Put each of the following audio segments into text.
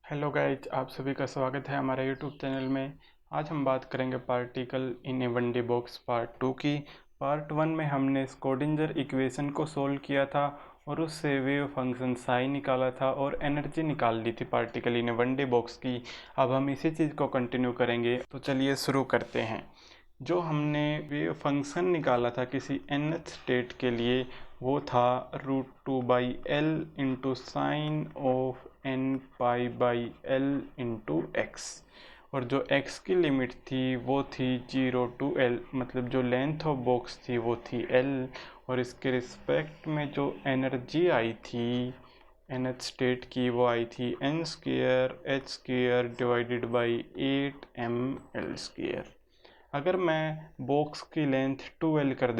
Hello guys, आप सभी का स्वागत है हमारे यूट्यूब चैनल में। आज हम बात करेंगे particle in A one D box part 2 की। पार्ट 1 में हमने स्क्रोडिंजर इक्वेशन को सोल्व किया था और उससे वेव फंक्शन साई निकाला था और एनर्जी निकाल ली थी particle in A one D box की। अब हम इसी चीज़ को कंटिन्यू करेंगे, तो चलिए शुरू करते हैं। जो हमने वेव फंक्शन निकाला था किसी nth स्टेट के लिए, वो था √2/L into sine of n π/L into x. और जो x की लिमिट थी वो थी 0 to L, मतलब जो लेंथ ऑफ बॉक्स थी वो थी L। और इसके रिस्पेक्ट में जो एनर्जी आई थी nth स्टेट की, वो आई थी n² डिवाइडेड बाई 8mL²। अगर मैं बॉक्स की लेंथ 2L कर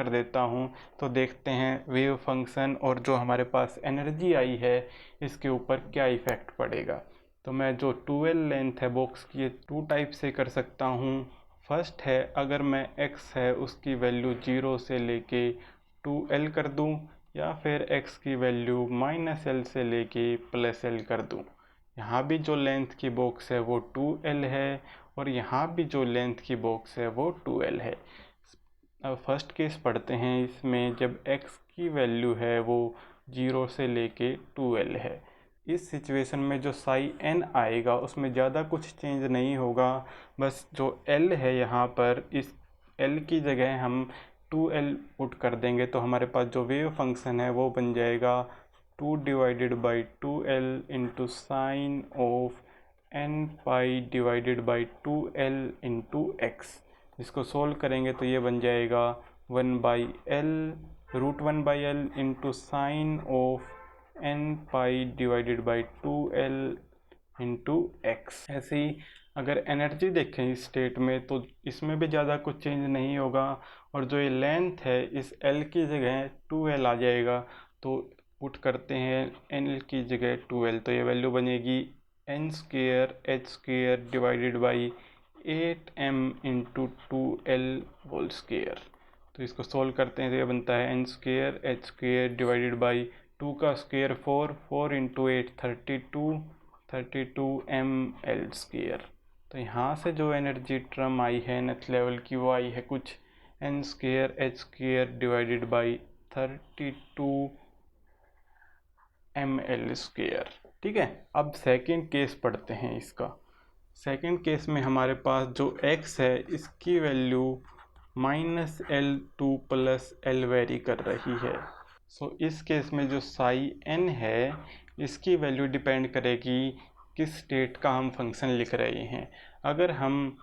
देता हूँ, तो देखते हैं वेव फंक्शन और जो हमारे पास एनर्जी आई है इसके ऊपर क्या इफ़ेक्ट पड़ेगा। तो मैं जो 2L लेंथ है बॉक्स की, ये 2 टाइप से कर सकता हूँ। फर्स्ट है, अगर मैं x है उसकी वैल्यू 0 से लेके 2L कर दूँ, या फिर x की वैल्यू -L से लेके +L कर दूँ। यहाँ भी जो लेंथ की बॉक्स है वो 2L है और यहाँ भी जो लेंथ की बॉक्स है वो 2L है। अब फर्स्ट केस पढ़ते हैं। इसमें जब x की वैल्यू है वो 0 से लेके 2L है, इस सिचुएशन में जो साई n आएगा उसमें ज़्यादा कुछ चेंज नहीं होगा। बस जो L है यहाँ पर, इस L की जगह हम 2L पुट कर देंगे तो हमारे पास जो वेव फंक्शन है वो बन जाएगा 2/2L into sine of n π/2L into x. इसको सोल्व करेंगे तो ये बन जाएगा 1/L √1/L into sine of n π/2L into x. ऐसे ही अगर एनर्जी देखें इस स्टेट में, तो इसमें भी ज़्यादा कुछ चेंज नहीं होगा और जो ये लेंथ है इस L की जगह 2L आ जाएगा। तो पुट करते हैं n की जगह 2L, तो ये वैल्यू बनेगी n² divided by 8m into 2L whole square. तो इसको सोल्व करते हैं तो ये बनता है n² डिवाइडेड बाई 2 का स्क्वेयर 4 इंटू 8 32mL²। तो यहाँ से जो एनर्जी टर्म आई है nth लेवल की, वो आई है कुछ n² डिवाइडेड बाई 32mL²। ठीक है, अब सेकंड केस पढ़ते हैं इसका। सेकंड केस में हमारे पास जो x है इसकी value -L to +L vary कर रही है। सो इस केस में जो साई n है इसकी वैल्यू डिपेंड करेगी किस स्टेट का हम फंक्शन लिख रहे हैं। अगर हम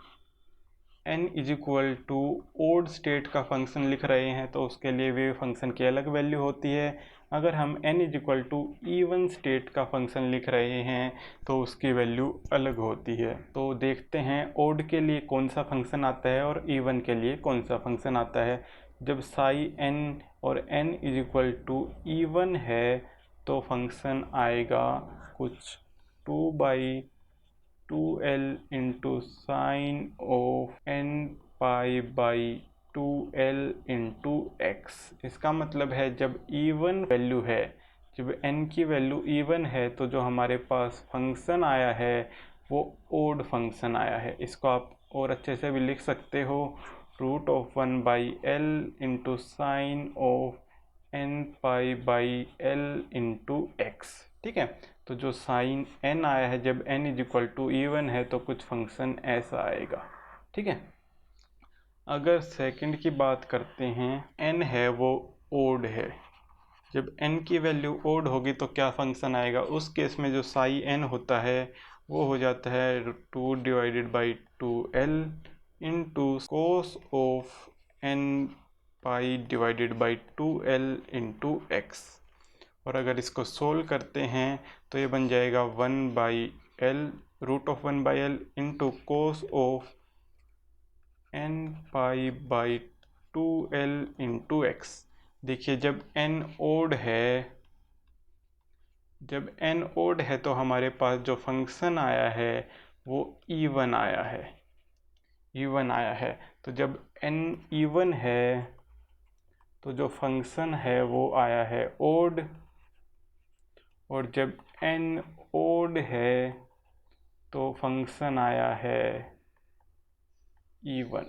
n is equal to odd state का फंक्शन लिख रहे हैं तो उसके लिए वेव फंक्शन की अलग वैल्यू होती है। अगर हम n is equal to even state का फंक्शन लिख रहे हैं तो उसकी वैल्यू अलग होती है। तो देखते हैं ओड के लिए कौन सा फंक्शन आता है और ईवन के लिए कौन सा फंक्शन आता है। जब साई n और n इजिक्वल टू ईवन है तो फंक्शन आएगा कुछ 2/2L into sine of n π/2L into x. इसका मतलब है जब इवन वैल्यू है, जब n की वैल्यू इवन है, तो जो हमारे पास फंक्शन आया है वो ओड फंक्शन आया है। इसको आप और अच्छे से भी लिख सकते हो, √1/L into sine of n π/L into x. ठीक है, तो जो साइन n आया है जब n इजिक्वल टू इवन है तो कुछ फंक्शन ऐसा आएगा। ठीक है, अगर सेकंड की बात करते हैं, n है वो ओड है। जब n की वैल्यू ओड होगी तो क्या फंक्शन आएगा। उस केस में जो साई n होता है वो हो जाता है 2/2L into cos of n π/2L into x. और अगर इसको सोल्व करते हैं तो ये बन जाएगा 1/L √1/L into cos of n π/2L into x. देखिए, जब n ओड है तो हमारे पास जो फंक्शन आया है वो इवन आया है। तो जब n इवन है तो जो फंक्शन है वो आया है ओड, और जब n ओड है तो फंक्शन आया है E1।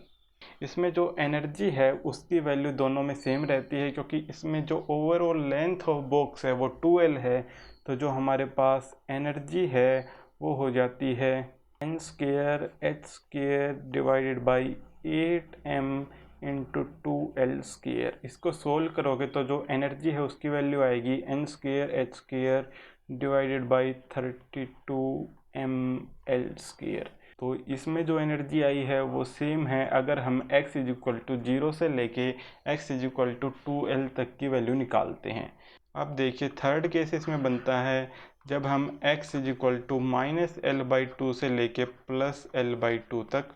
इसमें जो एनर्जी है उसकी वैल्यू दोनों में सेम रहती है, क्योंकि इसमें जो ओवरऑल लेंथ ऑफ बॉक्स है वो 2L है। तो जो हमारे पास एनर्जी है वो हो जाती है n square h square divided by 8m into 2L square. इसको सोल्व करोगे तो जो एनर्जी है उसकी वैल्यू आएगी n square h square divided by 32mL square. तो इसमें जो एनर्जी आई है वो सेम है अगर हम x इज इक्वल टू 0 से लेके x is equal to 2L तक की वैल्यू निकालते हैं। अब देखिए थर्ड केस इसमें बनता है जब हम x is equal to -L/2 से लेके +L/2 तक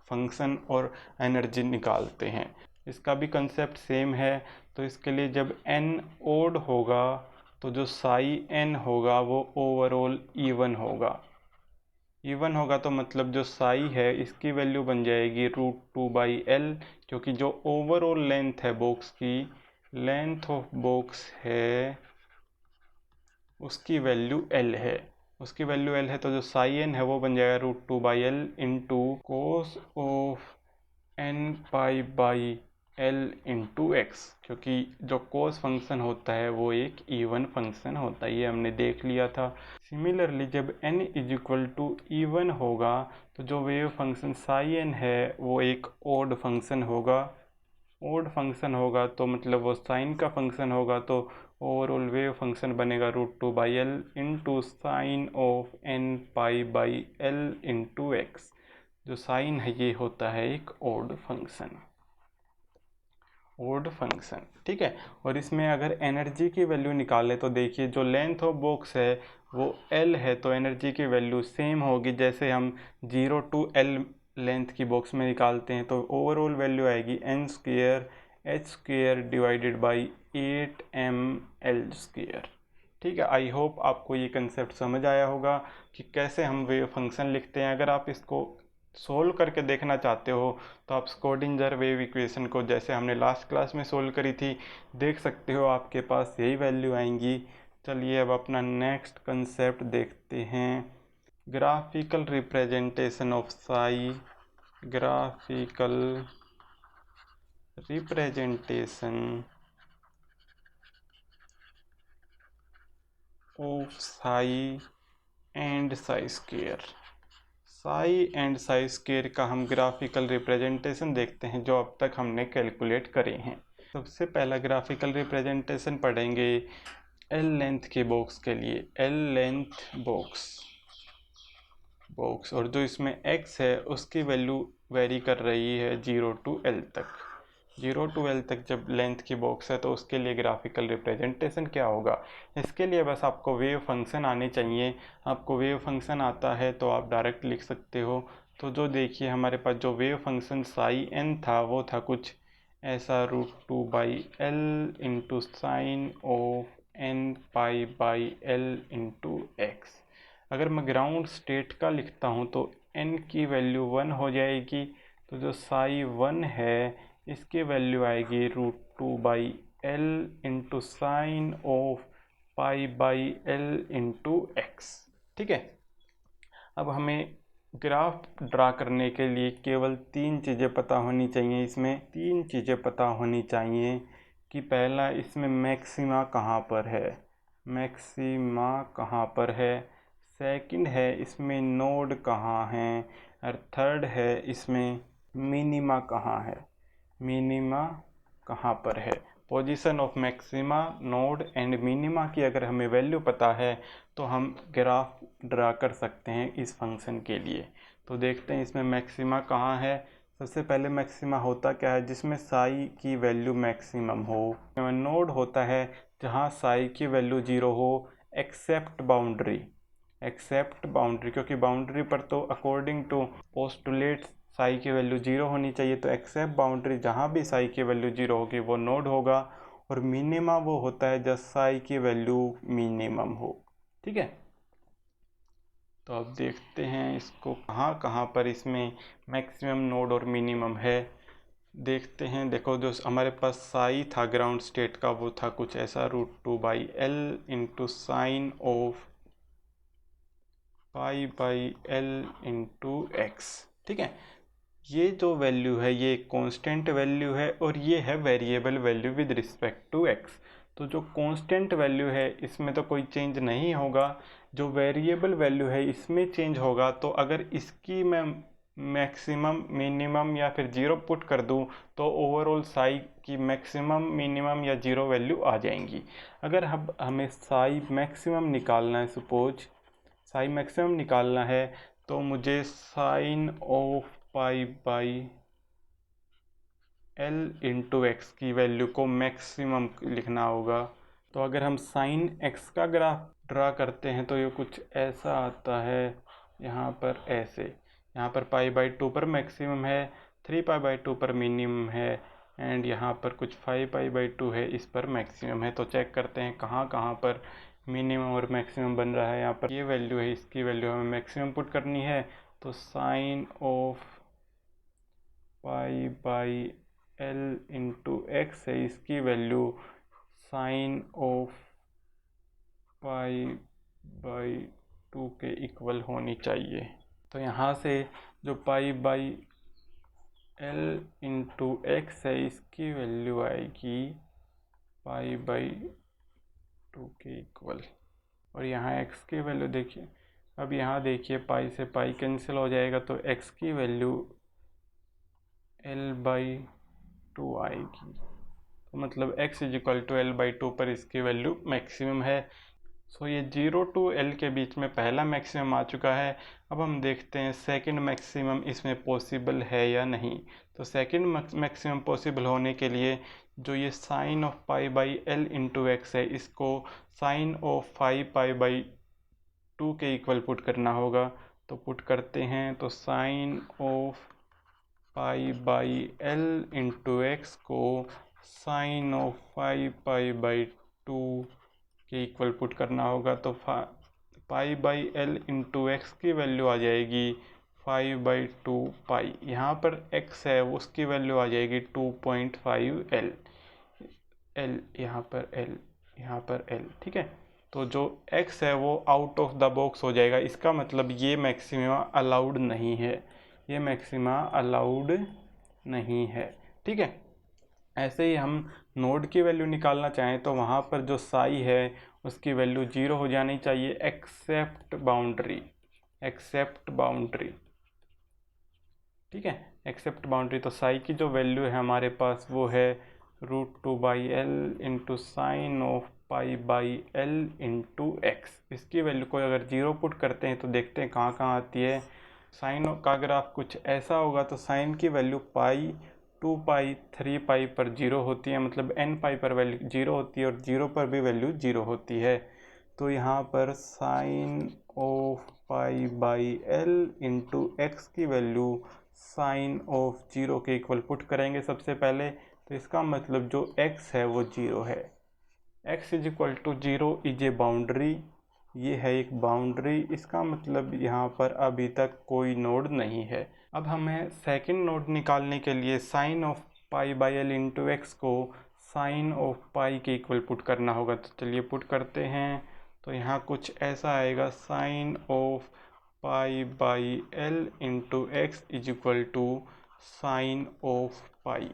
फंक्शन और एनर्जी निकालते हैं। इसका भी कंसेप्ट सेम है। तो इसके लिए जब n ओड होगा तो जो साई n होगा वो ओवरऑल इवन होगा। इवन होगा तो मतलब जो साई है इसकी वैल्यू बन जाएगी √2/L, क्योंकि जो ओवरऑल लेंथ है बॉक्स की, लेंथ ऑफ बॉक्स है उसकी वैल्यू L है। उसकी वैल्यू L है तो जो साई n है वो बन जाएगा √2/L into cos of n π/L into x, क्योंकि जो कोस फंक्शन होता है वो एक इवन फंक्शन होता है, ये हमने देख लिया था। सिमिलरली जब n is equal to even होगा तो जो वेव फंक्शन साई n है वो एक ओड फंक्शन होगा। ओड फंक्शन होगा तो मतलब वो साइन का फंक्शन होगा, तो ओवरऑल वेव फंक्शन बनेगा √2/L into sine of n π/L into x. जो साइन है ये होता है एक ओड फंक्शन, ओड फंक्शन, ठीक है। और इसमें अगर एनर्जी की वैल्यू निकाले तो देखिए जो लेंथ ऑफ बॉक्स है वो L है, तो एनर्जी की वैल्यू सेम होगी जैसे हम 0 to L लेंथ की बॉक्स में निकालते हैं। तो ओवरऑल वैल्यू आएगी n square h square divided by 8mL square, ठीक है। आई होप आपको ये कंसेप्ट समझ आया होगा कि कैसे हम वेव फंक्शन लिखते हैं। अगर आप इसको सोल्व करके देखना चाहते हो तो आप स्क्रोडिंगर वेव इक्वेशन को जैसे हमने लास्ट क्लास में सोल्व करी थी देख सकते हो, आपके पास यही वैल्यू आएंगी। चलिए अब अपना नेक्स्ट कंसेप्ट देखते हैं, graphical representation of Sai. Graphical representation of Sai and Sai square. Sai and Sai square का हम ग्राफिकल रिप्रेजेंटेशन देखते हैं जो अब तक हमने कैलकुलेट करे हैं। सबसे पहला ग्राफिकल रिप्रेजेंटेशन पढ़ेंगे एल लेंथ के बॉक्स के लिए। एल लेंथ बॉक्स और जो इसमें x है उसकी वैल्यू वेरी कर रही है 0 to L तक। 0 to L तक जब लेंथ की बॉक्स है तो उसके लिए ग्राफिकल रिप्रेजेंटेशन क्या होगा, इसके लिए बस आपको वेव फंक्शन आने चाहिए। आपको वेव फंक्शन आता है तो आप डायरेक्ट लिख सकते हो। तो जो देखिए हमारे पास जो वेव फंक्शन साई n था वो था कुछ ऐसा √2/L into sine of n π/L into x. अगर मैं ग्राउंड स्टेट का लिखता हूँ तो n की वैल्यू 1 हो जाएगी, तो जो साई 1 है इसकी वैल्यू आएगी √2/L into sine of π/L into x, ठीक है। अब हमें ग्राफ ड्रा करने के लिए केवल 3 चीज़ें पता होनी चाहिए। इसमें 3 चीज़ें पता होनी चाहिए कि पहला इसमें मैक्सिमा कहाँ पर है, मैक्सिमा कहाँ पर है। सेकंड है इसमें नोड कहाँ है, और थर्ड है इसमें मिनिमा कहाँ है, मिनिमा कहाँ पर है। Position of maxima, node and minima की अगर हमें वैल्यू पता है तो हम ग्राफ ड्रा कर सकते हैं इस फंक्शन के लिए। तो देखते हैं इसमें मैक्सिमा कहाँ है। सबसे पहले मैक्सिमा होता क्या है, जिसमें साई की वैल्यू मैक्सिमम हो। नोड होता है जहाँ साई की वैल्यू 0 हो एक्सेप्ट बाउंड्री, एक्सेप्ट बाउंड्री, क्योंकि बाउंड्री पर तो अकॉर्डिंग टू पोस्टुलेट साई की वैल्यू 0 होनी चाहिए। तो एक्सेप्ट बाउंड्री जहाँ भी साई की वैल्यू 0 होगी वो नोड होगा। और मिनिमा वो होता है जब साई की वैल्यू मिनिमम हो, ठीक है। तो अब देखते हैं इसको कहाँ कहाँ पर इसमें मैक्सिमम नोड और मिनिमम है। देखते हैं, देखो जो हमारे पास साई था ग्राउंड स्टेट का, वो था कुछ ऐसा, √2/L into sine of π/L into x. ठीक है, ये जो वैल्यू है ये कांस्टेंट वैल्यू है और ये है variable value with respect to x. तो जो कांस्टेंट वैल्यू है इसमें तो कोई चेंज नहीं होगा, जो वेरिएबल वैल्यू है इसमें चेंज होगा। तो अगर इसकी मैं मैक्सिमम मिनिमम या फिर जीरो पुट कर दूं तो ओवरऑल साई की मैक्सिमम मिनिमम या जीरो वैल्यू आ जाएंगी। अगर हमें साई मैक्सिमम निकालना है, सपोज साई मैक्सिमम निकालना है, तो मुझे sine of π/L into x की वैल्यू को मैक्सिमम लिखना होगा। तो अगर हम साइन एक्स का ग्राफ ड्रा करते हैं तो ये कुछ ऐसा आता है, यहाँ पर ऐसे, यहाँ पर π/2 पर मैक्सिमम है, 3π/2 पर मिनिमम है, एंड यहाँ पर कुछ 5π/2 है, इस पर मैक्सिमम है। तो चेक करते हैं कहाँ कहाँ पर मिनिमम और मैक्सिमम बन रहा है। यहाँ पर ये वैल्यू है, इसकी वैल्यू हमें मैक्सिमम पुट करनी है, तो sine of π/L into x है, इसकी वैल्यू साइन ऑफ π/2 के इक्वल होनी चाहिए। तो यहाँ से जो π/L इंटू एक्स है इसकी वैल्यू आएगी π/2 के इक्वल। और यहाँ x की वैल्यू देखिए, अब यहाँ देखिए पाई से पाई कैंसिल हो जाएगा, तो x की वैल्यू L/2 आएगी। तो मतलब x इजिकल टू L/2 पर इसकी वैल्यू मैक्सिमम है। सो ये 0 to L के बीच में पहला मैक्सिमम आ चुका है। अब हम देखते हैं सेकंड मैक्सिमम इसमें पॉसिबल है या नहीं। तो सेकंड मैक्सिमम पॉसिबल होने के लिए जो ये sign of π/L into x है, इसको साइन ऑफ 5π/2 के इक्वल पुट करना होगा। तो पुट करते हैं, तो sine of π/L into x को साइन ऑफ 5π/2 के इक्वल पुट करना होगा। तो π/L इंटू एक्स की वैल्यू आ जाएगी 5/2 यहाँ पर x है उसकी वैल्यू आ जाएगी 2.5L, यहाँ पर L, यहाँ पर L। ठीक है, तो जो x है वो आउट ऑफ द बॉक्स हो जाएगा। इसका मतलब ये मैक्सिमा अलाउड नहीं है, ये मैक्सिमा अलाउड नहीं है। ठीक है, ऐसे ही हम नोड की वैल्यू निकालना चाहें तो वहाँ पर जो साई है उसकी वैल्यू 0 हो जानी चाहिए, एक्सेप्ट बाउंड्री, एक्सेप्ट बाउंड्री। ठीक है, एक्सेप्ट बाउंड्री। तो साई की जो वैल्यू है हमारे पास वो है √2/L into sine of π/L into x. इसकी वैल्यू को अगर 0 पुट करते हैं तो देखते हैं कहाँ कहाँ आती है। साइन का ग्राफ कुछ ऐसा होगा, तो साइन की वैल्यू पाई, 2π, 3π पर 0 होती है, मतलब nπ पर वैल्यू 0 होती है और 0 पर भी वैल्यू 0 होती है। तो यहाँ पर sine of π/L into x की वैल्यू साइन ऑफ 0 के इक्वल पुट करेंगे सबसे पहले। तो इसका मतलब जो x है वो 0 है, x is equal to 0 is a boundary, ये है एक बाउंड्री। इसका मतलब यहाँ पर अभी तक कोई नोड नहीं है। अब हमें सेकंड नोड निकालने के लिए sine of π/L into x को साइन ऑफ पाई के इक्वल पुट करना होगा। तो चलिए पुट करते हैं, तो यहाँ कुछ ऐसा आएगा, sine of π/L into x is equal to sine of pi.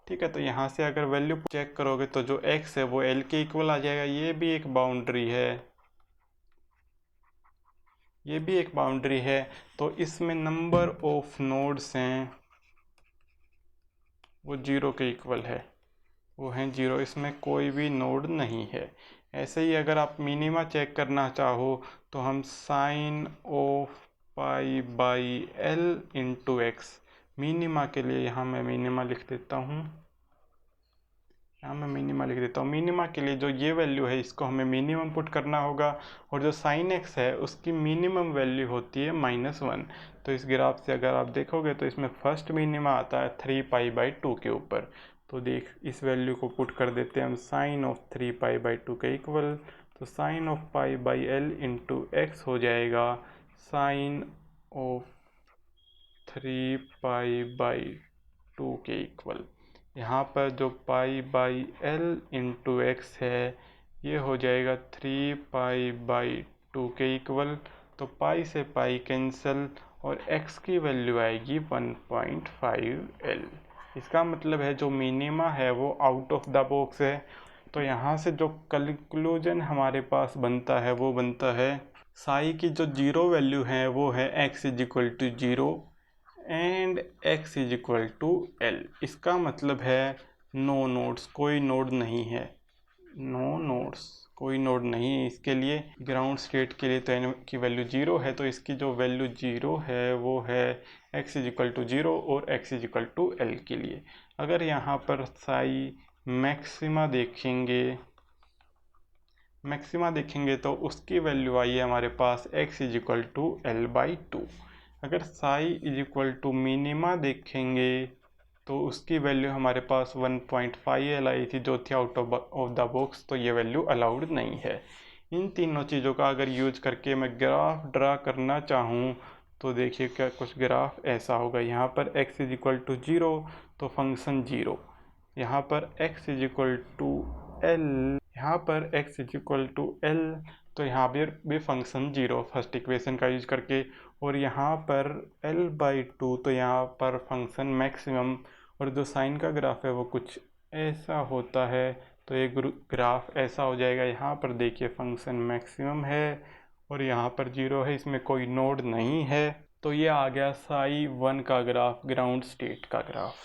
ठीक है, तो यहाँ से अगर वैल्यू चेक करोगे तो जो x है वो L के इक्वल आ जाएगा। ये भी एक बाउंड्री है, ये भी एक बाउंड्री है। तो इसमें नंबर ऑफ नोड्स हैं वो 0 के इक्वल है, वो हैं 0, इसमें कोई भी नोड नहीं है। ऐसे ही अगर आप मिनिमा चेक करना चाहो तो हम sine of π/L into x, minima के लिए यहाँ मैं मिनिमा लिख देता हूँ, यहाँ मैं मिनिमा लिख देता हूँ। मिनिमा के लिए जो ये वैल्यू है इसको हमें मिनिमम पुट करना होगा, और जो साइन एक्स है उसकी मिनिमम वैल्यू होती है -1। तो इस ग्राफ से अगर आप देखोगे तो इसमें फर्स्ट मिनिमा आता है 3π/2 के ऊपर। तो देख, इस वैल्यू को पुट कर देते हैं हम साइन ऑफ 3π/2 के इक्वल। तो sine of π/L into x हो जाएगा साइन ऑफ 3π/2 2 के इक्वल। यहाँ पर जो pi by L into x है ये हो जाएगा 3 पाई बाई 2 के इक्वल। तो पाई से पाई कैंसिल और x की वैल्यू आएगी 1.5 L। इसका मतलब है जो मिनिमा है वो आउट ऑफ द बॉक्स है। तो यहाँ से जो कंक्लूजन हमारे पास बनता है वो बनता है साई की जो जीरो वैल्यू है वो है x is equal to 0 and x is equal to L। इसका मतलब है नो नोड्स, कोई नोड नहीं है, नो नोड्स, कोई नोड नहीं है इसके लिए। ग्राउंड स्टेट के लिए तो n की वैल्यू 0 है, तो इसकी जो वैल्यू 0 है वो है x इज इक्वल टू 0 और x is equal to L के लिए। अगर यहाँ पर साई मैक्सिमा देखेंगे तो उसकी वैल्यू आई है हमारे पास x is equal to L by 2। अगर psi is equal to minima देखेंगे तो उसकी वैल्यू हमारे पास 1.5 L आई थी जो थी आउट ऑफ द बॉक्स, तो ये वैल्यू अलाउड नहीं है। इन तीनों चीज़ों का अगर यूज करके मैं ग्राफ ड्रा करना चाहूँ तो देखिए क्या कुछ ग्राफ ऐसा होगा। यहाँ पर x इज इक्वल टू 0 तो फंक्शन 0, यहाँ पर x is equal to L, यहाँ पर x is equal to L तो यहाँ पर भी फंक्शन 0 फर्स्ट इक्वेशन का यूज करके, और यहाँ पर L बाई 2 तो यहाँ पर फंक्शन मैक्सिमम। और जो साइन का ग्राफ है वो कुछ ऐसा होता है, तो ये ग्राफ ऐसा हो जाएगा। यहाँ पर देखिए फंक्शन मैक्सिमम है और यहाँ पर 0 है, इसमें कोई नोड नहीं है। तो ये आ गया साई 1 का ग्राफ, ग्राउंड स्टेट का ग्राफ।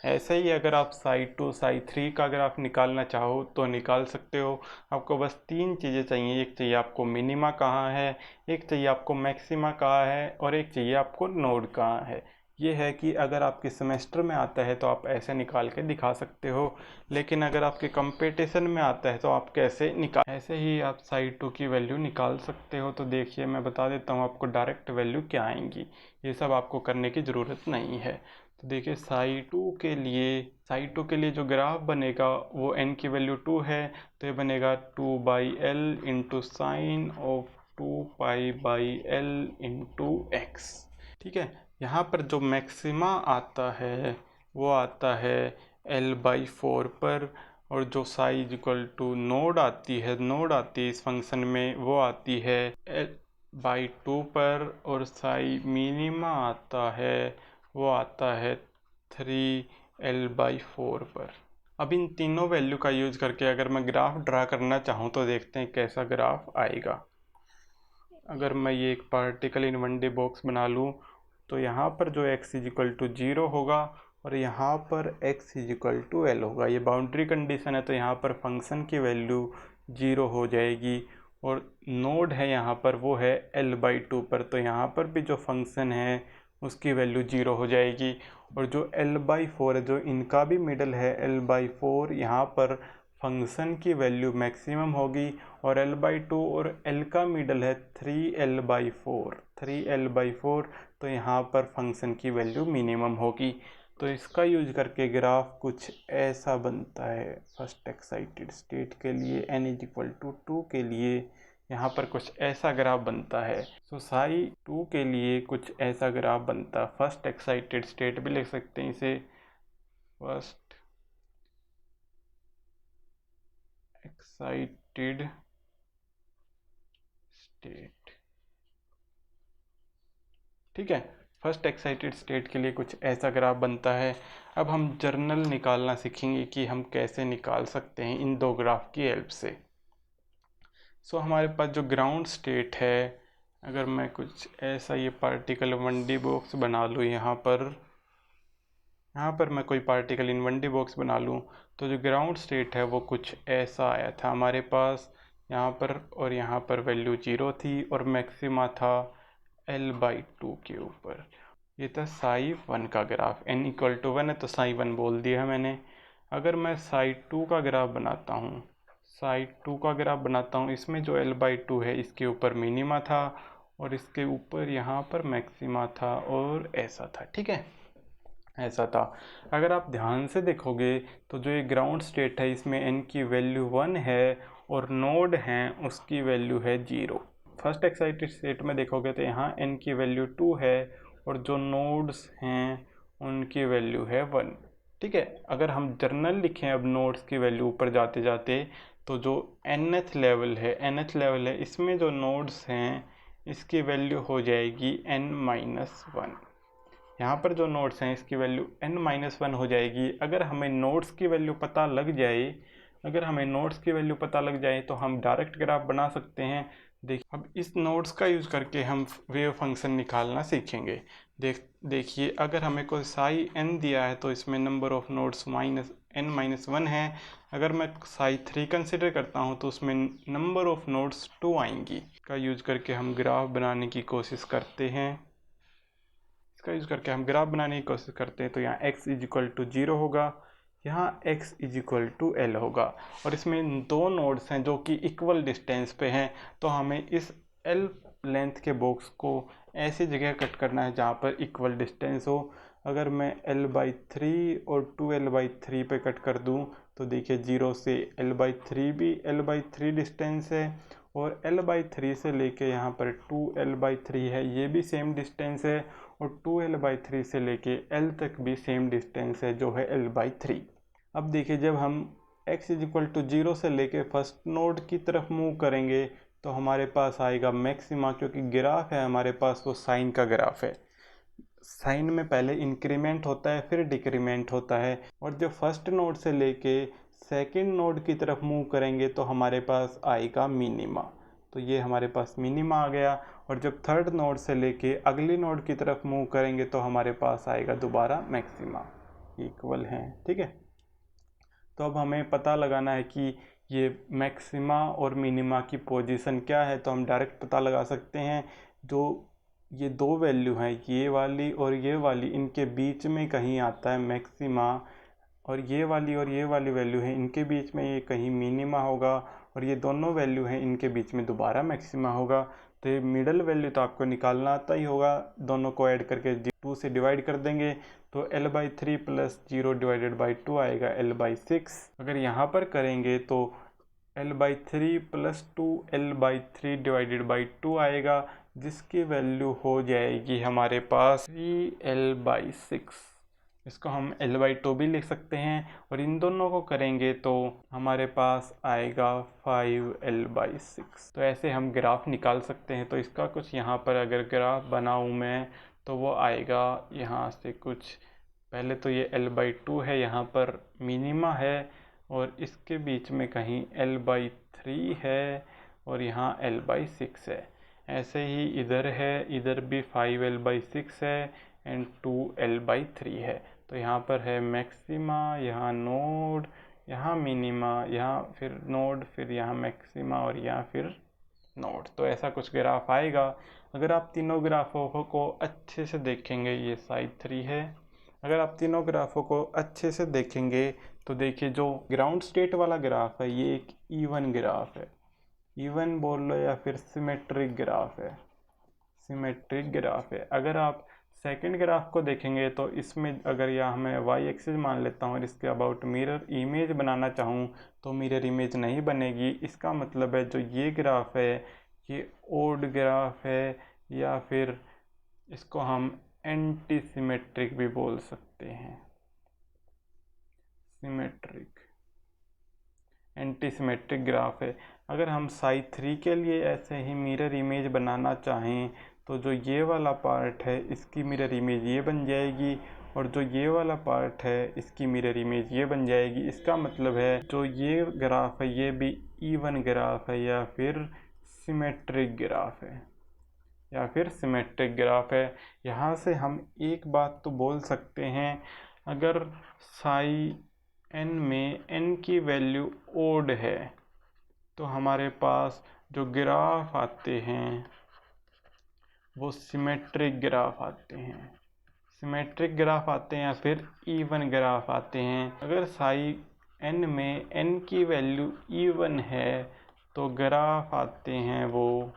ऐसे ही अगर आप साई 2 साई 3 का ग्राफ निकालना चाहो तो निकाल सकते हो। आपको बस 3 चीज़ें चाहिए, एक चाहिए आपको मिनिमा कहाँ है, एक चाहिए आपको मैक्सिमा कहाँ है और एक चाहिए आपको नोड कहाँ है। ये है कि अगर आपके सेमेस्टर में आता है तो आप ऐसे निकाल के दिखा सकते हो, लेकिन अगर आपके कंपटीशन में आता है तो आप कैसे ऐसे ही आप साई 2 की वैल्यू निकाल सकते हो। तो देखिए मैं बता देता हूँ आपको डायरेक्ट वैल्यू क्या आएंगी, ये सब आपको करने की ज़रूरत नहीं है। तो देखिए साई 2 के लिए जो ग्राफ बनेगा वो n की वैल्यू 2 है, तो ये बनेगा 2 by L into sine of 2 pi by L into x. ठीक है, यहाँ पर जो मैक्सिमा आता है वो आता है L बाई 4 पर, और जो psi is equal to node आती है इस फंक्शन में वो आती है L बाई 2 पर, और साई मिनिमा आता है वो आता है 3L बाई 4 पर। अब इन तीनों वैल्यू का यूज करके अगर मैं ग्राफ ड्रा करना चाहूँ तो देखते हैं कैसा ग्राफ आएगा। अगर मैं ये एक पार्टिकल इन 1D बॉक्स बना लूँ तो यहाँ पर जो x इज इक्वल टू 0 होगा और यहाँ पर x is equal to L होगा। ये बाउंड्री कंडीशन है, तो यहाँ पर फंक्शन की वैल्यू 0 हो जाएगी, और नोड है यहाँ पर वो है L बाई 2 पर, तो यहाँ पर भी जो फंक्शन है उसकी वैल्यू 0 हो जाएगी। और जो L बाई 4 है, जो इनका भी मिडल है L बाई 4, यहाँ पर फंक्शन की वैल्यू मैक्सिमम होगी, और L बाई 2 और L का मिडल है 3L बाई 4, तो यहाँ पर फंक्शन की वैल्यू मिनिमम होगी। तो इसका यूज करके ग्राफ कुछ ऐसा बनता है। फर्स्ट एक्साइटेड स्टेट के लिए n इज इक्वल टू 2 के लिए यहाँ पर कुछ ऐसा ग्राफ बनता है। सो साई 2 के लिए कुछ ऐसा ग्राफ बनता है। फर्स्ट एक्साइटेड स्टेट भी लिख सकते हैं इसे, फर्स्ट एक्साइटेड स्टेट। ठीक है, फर्स्ट एक्साइटेड स्टेट के लिए कुछ ऐसा ग्राफ बनता है। अब हम जर्नल निकालना सीखेंगे कि हम कैसे निकाल सकते हैं इन दो ग्राफ की हेल्प से। सो हमारे पास जो ग्राउंड स्टेट है, अगर मैं कुछ ऐसा ये पार्टिकल 1D बॉक्स बना लूँ, यहाँ पर मैं कोई पार्टिकल इन 1D बॉक्स बना लूँ, तो जो ग्राउंड स्टेट है वो कुछ ऐसा आया था हमारे पास यहाँ पर, और यहाँ पर वैल्यू 0 थी और मैक्सिमा था L बाई 2 के ऊपर। ये था साई 1 का ग्राफ, n इक्वल टू 1 है तो साई 1 बोल दिया है मैंने। अगर मैं साई 2 का ग्राफ बनाता हूँ, इसमें जो L बाई 2 है इसके ऊपर मिनिमा था और इसके ऊपर यहाँ पर मैक्सिमा था और ऐसा था। ठीक है, ऐसा था। अगर आप ध्यान से देखोगे तो जो ये ग्राउंड स्टेट है इसमें n की वैल्यू 1 है और नोड हैं उसकी वैल्यू है 0। फर्स्ट एक्साइटेड स्टेट में देखोगे तो यहाँ n की वैल्यू 2 है और जो नोड्स हैं उनकी वैल्यू है 1। ठीक है, अगर हम जर्नल लिखें अब नोड्स की वैल्यू ऊपर जाते जाते, तो जो nth लेवल है इसमें जो नोड्स हैं इसकी वैल्यू हो जाएगी n-1। यहाँ पर जो नोड्स हैं इसकी वैल्यू n-1 हो जाएगी। अगर हमें नोड्स की वैल्यू पता लग जाए तो हम डायरेक्ट ग्राफ बना सकते हैं। देखिए, अब इस नोड्स का यूज़ करके हम वेव फंक्शन निकालना सीखेंगे। देखिए, अगर हमें कोई साई n दिया है तो इसमें नंबर ऑफ नोड्स n-1 है। अगर मैं साई 3 कंसिडर करता हूँ तो उसमें नंबर ऑफ नोड्स 2 आएंगी। इसका यूज़ करके हम ग्राफ बनाने की कोशिश करते हैं। तो यहाँ x = 0 होगा, यहाँ x = L होगा, और इसमें दो नोड्स हैं जो कि इक्वल डिस्टेंस पे हैं। तो हमें इस L लेंथ के बॉक्स को ऐसी जगह कट करना है जहाँ पर इक्वल डिस्टेंस हो। अगर मैं L/3 और 2L/3 पे कट कर दूँ तो देखिए 0 से L/3 भी L/3 डिस्टेंस है, और L/3 से लेके यहाँ पर 2L/3 है, ये भी सेम डिस्टेंस है, और 2L/3 से लेके L तक भी सेम डिस्टेंस है जो है L/3। अब देखिए, जब हम x = 0 से लेके फर्स्ट नोड की तरफ मूव करेंगे तो हमारे पास आएगा मैक्सिमा, क्योंकि ग्राफ है हमारे पास वो साइन का ग्राफ है। साइन में पहले इंक्रीमेंट होता है फिर डिक्रीमेंट होता है, और जब फर्स्ट नोड से लेके सेकंड नोड की तरफ मूव करेंगे तो हमारे पास आएगा मिनिमा। तो ये हमारे पास मिनिमा आ गया, और जब थर्ड नोड से लेके अगली नोड की तरफ मूव करेंगे तो हमारे पास आएगा दोबारा मैक्सिमा। इक्वल हैं, ठीक है। तो अब हमें पता लगाना है कि ये मैक्सिमा और मिनिमा की पोजीशन क्या है, तो हम डायरेक्ट पता लगा सकते हैं। जो ये दो वैल्यू हैं, ये वाली और ये वाली, इनके बीच में कहीं आता है मैक्सिमा, और ये वाली वैल्यू है इनके बीच में ये कहीं मिनिमा होगा, और ये दोनों वैल्यू हैं इनके बीच में दोबारा मैक्सिमा होगा। तो ये मिडल वैल्यू तो आपको निकालना आता ही होगा, दोनों को ऐड करके 2 से डिवाइड कर देंगे तो L/3 + 0 / 2 आएगा L/6। अगर यहाँ पर करेंगे तो L/3 + 2 L/3 / 2 आएगा, जिसकी वैल्यू हो जाएगी हमारे पास 3L/6। इसको हम L/2 भी लिख सकते हैं, और इन दोनों को करेंगे तो हमारे पास आएगा 5L/6। तो ऐसे हम ग्राफ निकाल सकते हैं। तो इसका कुछ यहाँ पर अगर ग्राफ बनाऊँ मैं तो वो आएगा यहाँ से कुछ, पहले तो ये L/2 है, यहाँ पर मिनिमा है, और इसके बीच में कहीं L/3 है, और यहाँ L/6 है। ऐसे ही इधर है, इधर भी 5L/6 है एंड 2L/3 है। तो यहाँ पर है मैक्सिमा, यहाँ नोड, यहाँ मिनिमा, यहाँ फिर नोड, फिर यहाँ मैक्सिमा, और यहाँ फिर नोड। तो ऐसा कुछ ग्राफ आएगा। अगर आप तीनों ग्राफों को अच्छे से देखेंगे, ये साइड 3 है, अगर आप तीनों ग्राफों को अच्छे से देखेंगे तो देखिए, जो ग्राउंड स्टेट वाला ग्राफ है ये एक इवन ग्राफ है, इवन बोल लो या फिर सिमेट्रिक ग्राफ है। अगर आप सेकंड ग्राफ को देखेंगे तो इसमें अगर यहाँ मैं y एक्सिस मान लेता हूँ और इसके अबाउट मिरर इमेज बनाना चाहूँ तो मिरर इमेज नहीं बनेगी। इसका मतलब है जो ये ग्राफ है ये ओड ग्राफ है, या फिर इसको हम एंटी सिमेट्रिक भी बोल सकते हैं। एंटी सिमेट्रिक ग्राफ है। अगर हम साई 3 के लिए ऐसे ही मिरर इमेज बनाना चाहें तो जो ये वाला पार्ट है इसकी मिरर इमेज ये बन जाएगी, और जो ये वाला पार्ट है इसकी मिरर इमेज ये बन जाएगी। इसका मतलब है जो ये ग्राफ है ये भी इवन ग्राफ है या फिर सिमेट्रिक ग्राफ है। यहाँ से हम एक बात तो बोल सकते हैं, अगर साई n में n की वैल्यू ओड है तो हमारे पास जो ग्राफ आते हैं वो सिमेट्रिक ग्राफ आते हैं या फिर इवन ग्राफ आते हैं। अगर साई n में n की वैल्यू इवन है तो ग्राफ आते हैं वो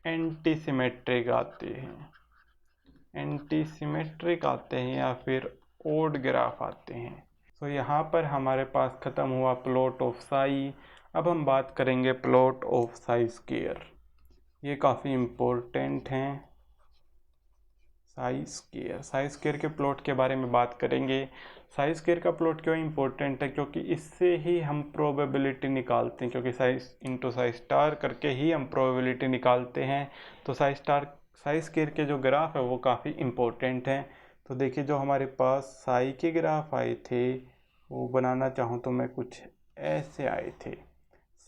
एंटी सिमेट्रिक आते हैं या फिर ओड ग्राफ आते हैं। तो यहाँ पर हमारे पास ख़त्म हुआ प्लॉट ऑफ साई। अब हम बात करेंगे प्लॉट ऑफ साई स्क्वायर। ये काफ़ी इम्पोर्टेंट हैं। साई स्क्वायर के प्लॉट के बारे में बात करेंगे। साई स्क्वायर का प्लॉट क्यों इम्पोर्टेंट है, क्योंकि इससे ही हम प्रोबेबिलिटी निकालते हैं, क्योंकि साई इंटू साई स्टार करके ही हम प्रोबेबिलिटी निकालते हैं। तो साई स्क्वायर के जो ग्राफ है वो काफ़ी इम्पोर्टेंट हैं। तो देखिए, जो हमारे पास साई के ग्राफ आए थे वो बनाना चाहूँ तो मैं कुछ ऐसे आए थे।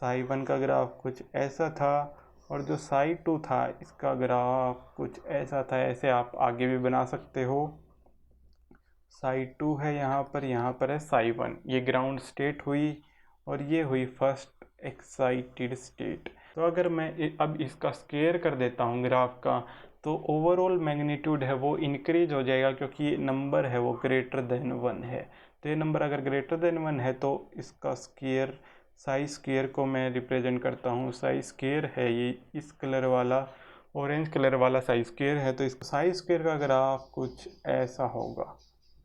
साई 1 का ग्राफ कुछ ऐसा था, और जो साई 2 था इसका ग्राफ कुछ ऐसा था। ऐसे आप आगे भी बना सकते हो। साई 2 है यहाँ पर है साई 1। ये ग्राउंड स्टेट हुई और ये हुई फर्स्ट एक्साइटेड स्टेट। तो अगर मैं अब इसका स्क्वायर कर देता हूँ ग्राफ का, तो ओवरऑल मैग्नीट्यूड है वो इंक्रीज हो जाएगा, क्योंकि ये नंबर है वो ग्रेटर देन 1 है। तो ये नंबर अगर ग्रेटर देन 1 है तो इसका स्क्वायर, साई स्क्वायर को मैं रिप्रेजेंट करता हूँ। साई स्क्वायर है ये इस कलर वाला, ऑरेंज कलर वाला साई स्क्वायर है। तो इस साई स्क्वायर का ग्राफ कुछ ऐसा होगा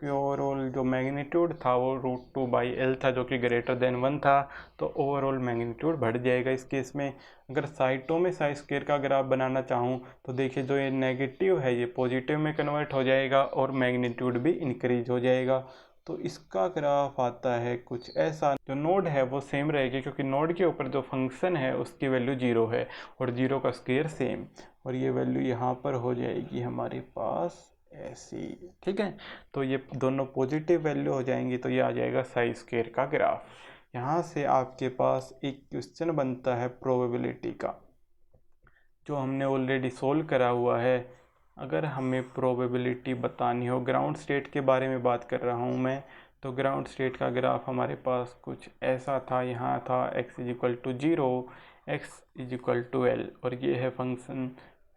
कि ओवरऑल जो मैग्नीट्यूड था वो √2/L था, जो कि ग्रेटर देन 1 था। तो ओवरऑल मैग्नीट्यूड बढ़ जाएगा इस केस में। अगर साई 2 में साई स्क्वायर का ग्राफ बनाना चाहूँ तो देखिए, जो ये नेगेटिव है ये पॉजिटिव में कन्वर्ट हो जाएगा और मैग्नीट्यूड भी इंक्रीज हो जाएगा। तो इसका ग्राफ आता है कुछ ऐसा। जो नोड है वो सेम रहेगी, क्योंकि नोड के ऊपर जो फंक्शन है उसकी वैल्यू 0 है और 0 का स्क्वायर सेम, और ये वैल्यू यहाँ पर हो जाएगी हमारे पास ऐसी। ठीक है, तो ये दोनों पॉजिटिव वैल्यू हो जाएंगी। तो ये आ जाएगा साई स्क्वायर का ग्राफ। यहाँ से आपके पास एक क्वेश्चन बनता है प्रोबेबिलिटी का, जो हमने ऑलरेडी सोल्व करा हुआ है। अगर हमें प्रोबेबिलिटी बतानी हो, ग्राउंड स्टेट के बारे में बात कर रहा हूँ मैं, तो ग्राउंड स्टेट का ग्राफ हमारे पास कुछ ऐसा था। यहाँ था x = 0, x = L, और ये है फंक्शन,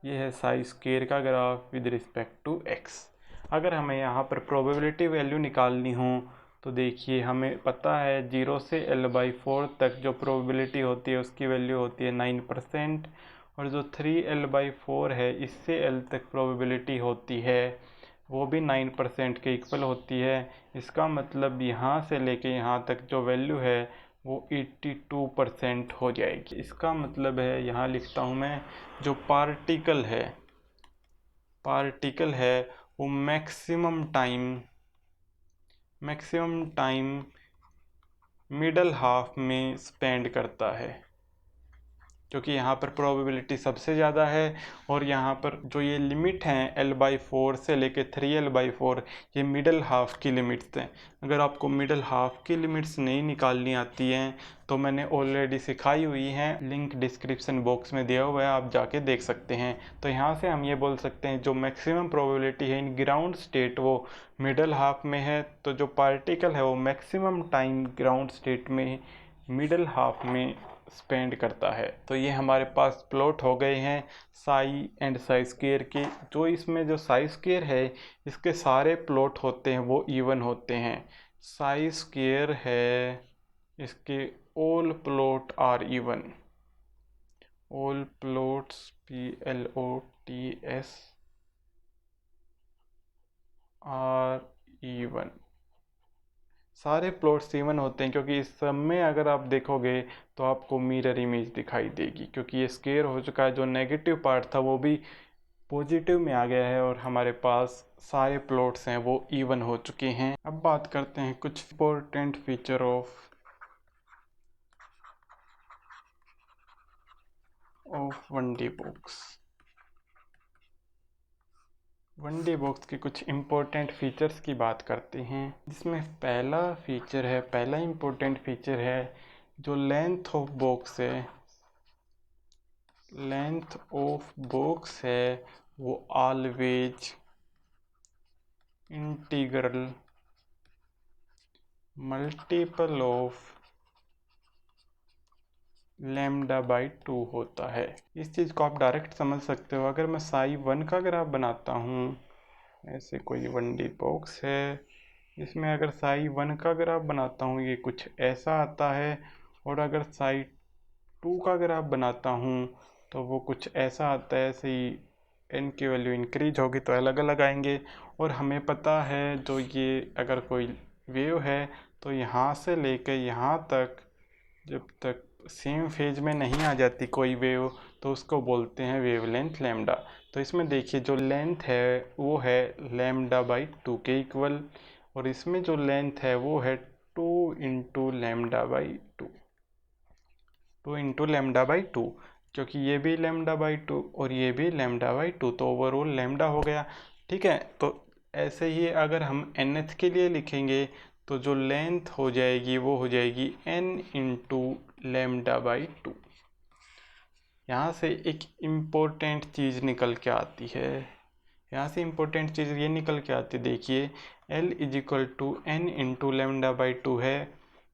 ये है साई स्क्वायर का graph with respect to x। अगर हमें यहाँ पर प्रोबेबिलिटी वैल्यू निकालनी हो तो देखिए, हमें पता है 0 से L/4 तक जो प्रोबेबिलिटी होती है उसकी वैल्यू होती है 9%, और जो 3L/4 है इससे L तक प्रोबेबिलिटी होती है वो भी 9% के इक्वल होती है। इसका मतलब यहाँ से लेके यहाँ तक जो वैल्यू है वो 82% हो जाएगी। इसका मतलब है, यहाँ लिखता हूँ मैं, जो पार्टिकल है वो मैक्सिमम टाइम मिडल हाफ में स्पेंड करता है, क्योंकि यहाँ पर प्रोबेबिलिटी सबसे ज़्यादा है। और यहाँ पर जो ये लिमिट हैं L/4 से लेके 3L/4, ये मिडल हाफ की लिमिट्स हैं। अगर आपको मिडल हाफ की लिमिट्स नहीं निकालनी आती हैं तो मैंने ऑलरेडी सिखाई हुई हैं, लिंक डिस्क्रिप्शन बॉक्स में दिया हुआ है, आप जाके देख सकते हैं। तो यहाँ से हम ये बोल सकते हैं, जो मैक्सिमम प्रोबेबिलिटी है इन ग्राउंड स्टेट वो मिडल हाफ में है। तो जो पार्टिकल है वो मैक्सिमम टाइम ग्राउंड स्टेट में मिडल हाफ में स्पेंड करता है। तो ये हमारे पास प्लॉट हो गए हैं साई एंड साई स्क्वायर के। जो इसमें जो साई स्क्वायर है इसके सारे प्लॉट होते हैं वो इवन होते हैं। साई स्क्वायर है, इसके all plot are even, all plots PLOTS are even. सारे प्लॉट्स इवन होते हैं, क्योंकि इस सब में अगर आप देखोगे तो आपको मिरर इमेज दिखाई देगी, क्योंकि ये स्क्वायर हो चुका है। जो नेगेटिव पार्ट था वो भी पॉजिटिव में आ गया है और हमारे पास सारे प्लॉट्स हैं वो इवन हो चुके हैं। अब बात करते हैं कुछ important feature of 1D box. 1D box के कुछ इम्पोर्टेंट फीचर्स की बात करते हैं, जिसमें पहला इम्पोर्टेंट फीचर है जो लेंथ ऑफ बॉक्स है वो ऑलवेज इंटीग्रल मल्टीपल ऑफ λ/2 होता है। इस चीज़ को आप डायरेक्ट समझ सकते हो। अगर मैं साई 1 का ग्राफ बनाता हूँ, ऐसे कोई 1D बॉक्स है, इसमें अगर साई 1 का ग्राफ बनाता हूँ ये कुछ ऐसा आता है, और अगर साई 2 का ग्राफ बनाता हूँ तो वो कुछ ऐसा आता है। ऐसे ही n की वैल्यू इंक्रीज होगी तो अलग अलग आएंगे। और हमें पता है, जो ये अगर कोई वेव है तो यहाँ से लेकर यहाँ तक जब तक सेम फेज में नहीं आ जाती कोई वेव, तो उसको बोलते हैं वेवलेंथ लैम्डा। तो इसमें देखिए जो लेंथ है वो है λ/2 के इक्वल, और इसमें जो लेंथ है वो है 2 इंटू λ/2, 2 इंटू λ/2, क्योंकि ये भी λ/2 और ये भी λ/2, तो ओवरऑल लैम्डा हो गया। ठीक है, तो ऐसे ही अगर हम nth के लिए लिखेंगे तो जो लेंथ हो जाएगी वो हो जाएगी n इंटू λ/2। यहाँ से एक इम्पोर्टेंट चीज़ निकल के आती है, यहाँ से इम्पोर्टेंट चीज़ ये निकल के आती है, देखिए L is equal to n into λ/2 है,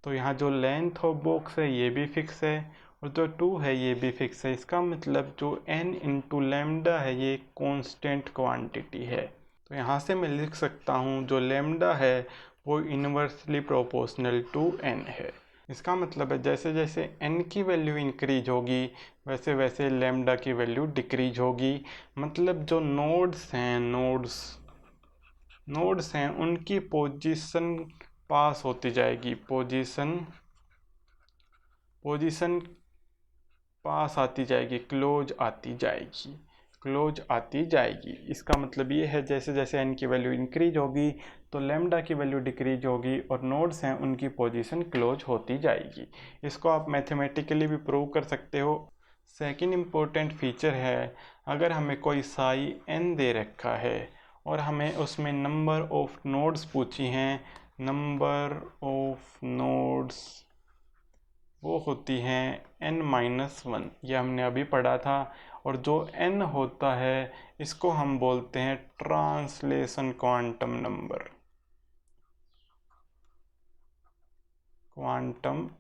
तो यहाँ जो लेंथ ऑफ बॉक्स है ये भी फिक्स है और जो 2 है ये भी फिक्स है। इसका मतलब जो n इंटू लैम्डा है ये कांस्टेंट क्वांटिटी है। तो यहाँ से मैं लिख सकता हूँ जो लैम्डा है वो इन्वर्सली प्रोपोर्शनल टू n है। इसका मतलब है जैसे जैसे n की वैल्यू इंक्रीज होगी वैसे वैसे लैम्डा की वैल्यू डिक्रीज होगी। मतलब जो नोड्स हैं उनकी पोजीशन पास होती जाएगी, पोजीशन पास आती जाएगी, क्लोज आती जाएगी। इसका मतलब ये है जैसे जैसे n की वैल्यू इंक्रीज होगी तो लैम्डा की वैल्यू डिक्रीज होगी और नोड्स हैं उनकी पोजीशन क्लोज होती जाएगी। इसको आप मैथमेटिकली भी प्रूव कर सकते हो। सेकंड इम्पोर्टेंट फीचर है, अगर हमें कोई साई n दे रखा है और हमें उसमें नंबर ऑफ नोड्स पूछी हैं, नंबर ऑफ नोड्स वो होती हैं n-1, ये हमने अभी पढ़ा था। और जो n होता है इसको हम बोलते हैं ट्रांसलेशन क्वांटम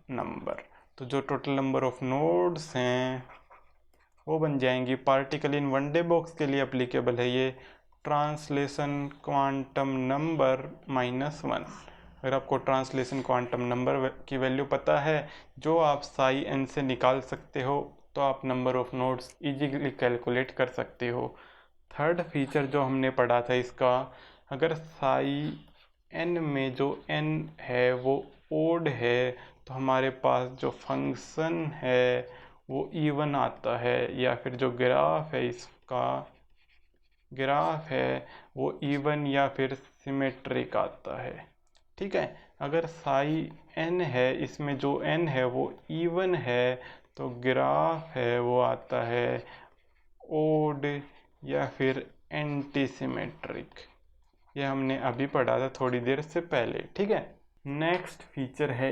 नंबर। तो जो टोटल नंबर ऑफ नोड्स हैं वो बन जाएंगी, particle in one day box के लिए अप्लीकेबल है ये, ट्रांसलेशन क्वांटम नंबर -1। अगर आपको ट्रांसलेशन क्वांटम नंबर की वैल्यू पता है जो आप साई n से निकाल सकते हो तो आप number of nodes easily calculate कर सकते हो। थर्ड फीचर जो हमने पढ़ा था इसका, अगर साई n में जो n है वो ओड है तो हमारे पास जो फंक्शन है वो इवन आता है, या फिर जो ग्राफ है इसका ग्राफ है वो इवन या फिर सिमेट्रिक आता है। ठीक है, अगर साई n है इसमें जो n है वो इवन है तो ग्राफ है वो आता है ओड या फिर एंटी सिमेट्रिक। ये हमने अभी पढ़ा था थोड़ी देर से पहले। ठीक है, नेक्स्ट फीचर है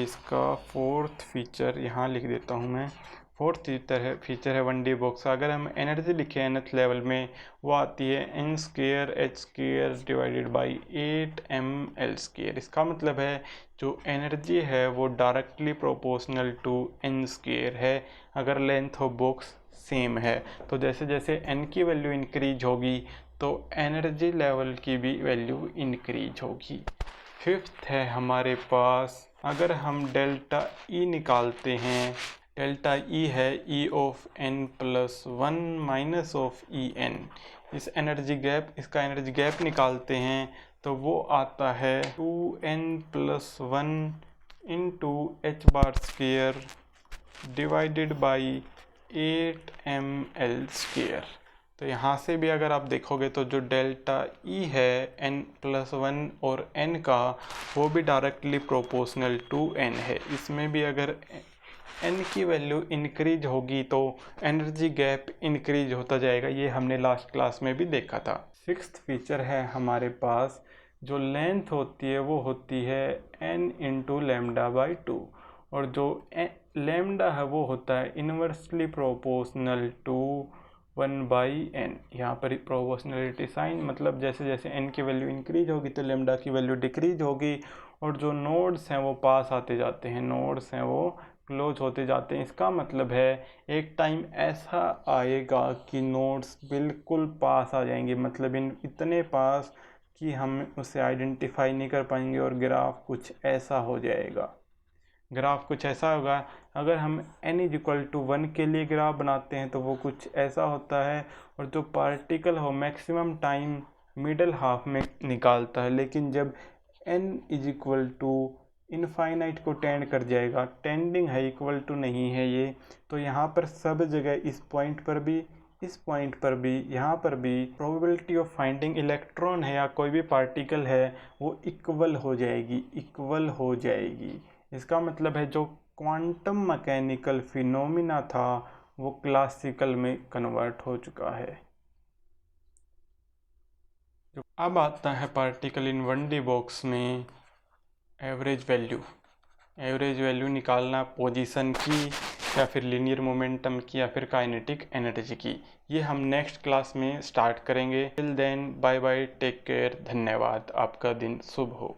इसका फोर्थ फीचर, यहाँ लिख देता हूँ मैं। फोर्थ फीचर है वन डी बॉक्स। अगर हम एनर्जी लिखें nth लेवल में वो आती है n² डिवाइडेड बाई 8mL²। इसका मतलब है जो एनर्जी है वो डायरेक्टली प्रोपोर्शनल टू n² है अगर लेंथ ऑफ बॉक्स सेम है। तो जैसे जैसे n की वैल्यू इंक्रीज होगी तो एनर्जी लेवल की भी वैल्यू इंक्रीज होगी। फिफ्थ है हमारे पास, अगर हम डेल्टा E निकालते हैं, डेल्टा E है E of n+1 minus of En, इसका एनर्जी गैप निकालते हैं तो वो आता है 2n+1 into h² divided by 8mL²। तो यहाँ से भी अगर आप देखोगे तो जो डेल्टा E है n+1 और n का वो भी डायरेक्टली प्रोपोर्शनल टू n है। इसमें भी अगर n की वैल्यू इंक्रीज होगी तो एनर्जी गैप इंक्रीज होता जाएगा, ये हमने लास्ट क्लास में भी देखा था। सिक्स्थ फीचर है हमारे पास, जो लेंथ होती है वो होती है n इंटू λ/2 और जो लैम्डा है वो होता है इन्वर्सली प्रोपोर्शनल टू 1/n। यहाँ पर प्रोपोर्शनलिटी साइन, मतलब जैसे जैसे n की वैल्यू इंक्रीज होगी तो लैम्डा की वैल्यू डिक्रीज होगी और जो नोड्स हैं वो पास आते जाते हैं, नोड्स हैं वो क्लोज होते जाते हैं। इसका मतलब है एक टाइम ऐसा आएगा कि नोड्स बिल्कुल पास आ जाएंगे, मतलब इतने पास कि हम उसे आइडेंटिफाई नहीं कर पाएंगे और ग्राफ कुछ ऐसा हो जाएगा। ग्राफ कुछ ऐसा होगा, अगर हम n = 1 के लिए ग्राफ बनाते हैं तो वो कुछ ऐसा होता है और जो पार्टिकल हो मैक्सिमम टाइम मिडल हाफ में निकालता है, लेकिन जब n = इनफाइनाइट को टेंड कर जाएगा, टेंडिंग है, इक्वल टू नहीं है ये। तो यहाँ पर सब जगह इस पॉइंट पर भी, इस पॉइंट पर भी, यहाँ पर भी प्रोबेबिलिटी ऑफ फाइंडिंग इलेक्ट्रॉन है या कोई भी पार्टिकल है वो इक्वल हो जाएगी, इक्वल हो जाएगी। इसका मतलब है जो क्वांटम मैकेनिकल फिनोमिना था वो क्लासिकल में कन्वर्ट हो चुका है। अब आता है पार्टिकल इन 1D बॉक्स में एवरेज वैल्यू। एवरेज वैल्यू निकालना पोजीशन की या फिर लीनियर मोमेंटम की या फिर काइनेटिक एनर्जी की, ये हम नेक्स्ट क्लास में स्टार्ट करेंगे। Till then bye bye, take care, धन्यवाद, आपका दिन शुभ हो।